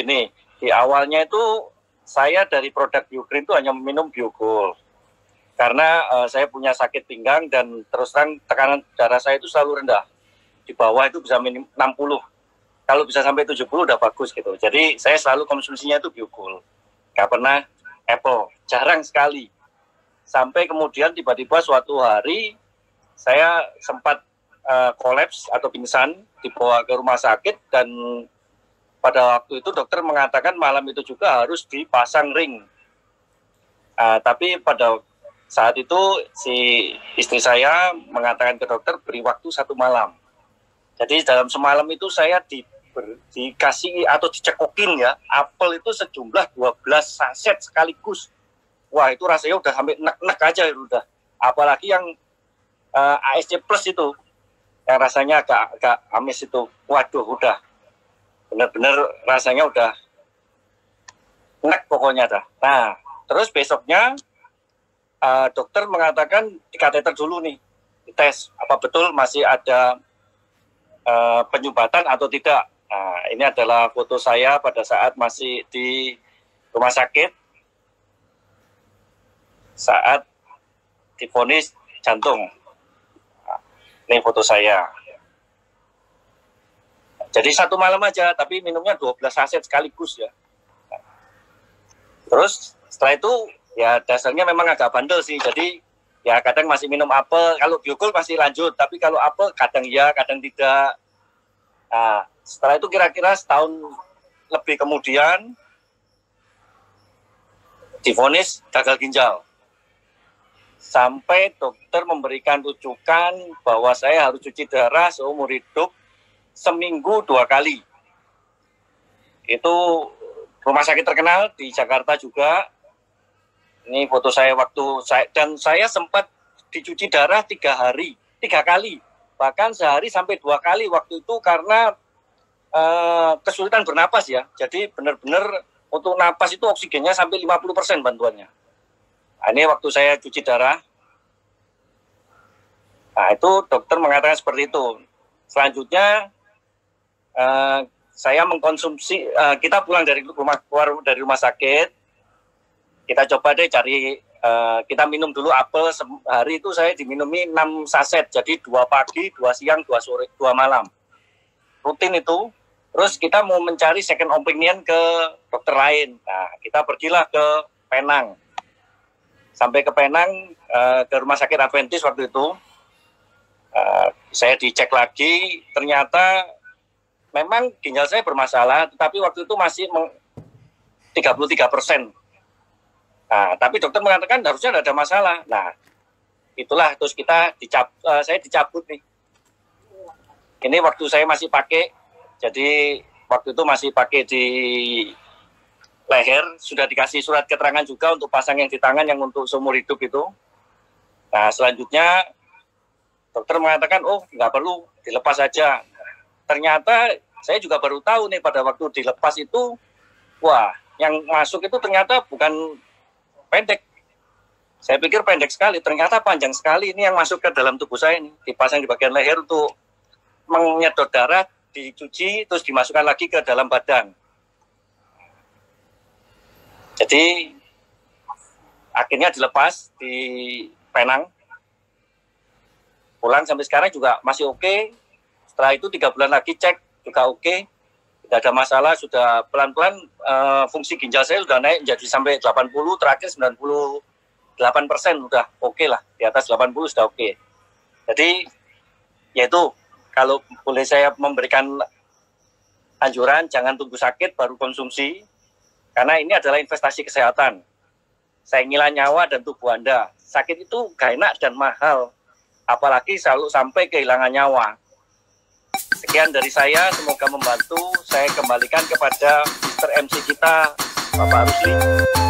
gini, di awalnya itu saya dari produk BioGreen itu hanya minum Biogol. Karena saya punya sakit pinggang dan terus terang tekanan darah saya itu selalu rendah. Di bawah itu bisa minim 60. Kalau bisa sampai 70 udah bagus gitu. Jadi saya selalu konsumsinya itu Biogol. Gak pernah Apple, jarang sekali. Sampai kemudian tiba-tiba suatu hari saya sempat kolaps atau pingsan, dibawa ke rumah sakit, dan pada waktu itu dokter mengatakan malam itu juga harus dipasang ring. Tapi pada saat itu si istri saya mengatakan ke dokter beri waktu 1 malam. Jadi dalam semalam itu saya dikasih atau dicekokin ya, apel itu sejumlah 12 saset sekaligus. Wah, itu rasanya udah sampai nek-nek aja udah. Apalagi yang ASC Plus itu, yang rasanya agak amis itu. Waduh, udah benar-benar rasanya udah nek pokoknya dah. Nah, terus besoknya dokter mengatakan di kateter dulu nih, tes apa betul masih ada penyumbatan atau tidak. Nah, ini adalah foto saya pada saat masih di rumah sakit saat divonis jantung. Nah, ini foto saya. Jadi 1 malam aja, tapi minumnya 12 saset sekaligus ya. Nah, terus setelah itu ya dasarnya memang agak bandel sih. Jadi ya kadang masih minum apel. Kalau Biogol masih lanjut, tapi kalau apel kadang iya, kadang tidak. Nah, setelah itu kira-kira setahun lebih kemudian divonis gagal ginjal. Sampai dokter memberikan rujukan bahwa saya harus cuci darah seumur hidup seminggu 2 kali. Itu rumah sakit terkenal di Jakarta juga. Ini foto saya dan saya sempat dicuci darah 3 kali. Bahkan sehari sampai 2 kali waktu itu karena kesulitan bernapas ya. Jadi benar-benar untuk napas itu oksigennya sampai 50% bantuannya. Nah, ini waktu saya cuci darah. Nah, itu dokter mengatakan seperti itu. Selanjutnya saya mengkonsumsi, kita pulang keluar dari rumah sakit, kita coba deh cari, kita minum dulu apel. Sehari itu saya diminumi 6 saset, jadi 2 pagi, 2 siang, 2 sore, 2 malam. Rutin itu. Terus kita mau mencari second opinion ke dokter lain. Nah, kita pergilah ke Penang. Sampai ke Penang, ke rumah sakit Adventist waktu itu. Saya dicek lagi, ternyata memang ginjal saya bermasalah, tetapi waktu itu masih 33%. Nah, tapi dokter mengatakan harusnya tidak ada masalah. Nah, itulah terus saya dicabut nih. Ini waktu saya masih pakai, jadi waktu itu masih pakai di leher, sudah dikasih surat keterangan juga untuk pasang yang di tangan yang untuk seumur hidup itu. Nah, selanjutnya dokter mengatakan, oh nggak perlu, dilepas saja. Ternyata saya juga baru tahu nih pada waktu dilepas itu, wah yang masuk itu ternyata bukan pendek. Saya pikir pendek sekali, ternyata panjang sekali. Ini yang masuk ke dalam tubuh saya ini, dipasang di bagian leher untuk menyedot darah, dicuci, terus dimasukkan lagi ke dalam badan. Jadi akhirnya dilepas di Penang. Pulang sampai sekarang juga masih oke. Setelah itu 3 bulan lagi cek juga oke. Tidak ada masalah, sudah pelan-pelan fungsi ginjal saya sudah naik jadi sampai 80, terakhir 98% udah oke lah. Di atas 80 sudah oke. Jadi yaitu kalau boleh saya memberikan anjuran, jangan tunggu sakit baru konsumsi. Karena ini adalah investasi kesehatan. Sayangilah nyawa dan tubuh Anda. Sakit itu gak enak dan mahal. Apalagi selalu sampai kehilangan nyawa. Sekian dari saya, semoga membantu. Saya kembalikan kepada Mr. MC kita, Bapak Rusli.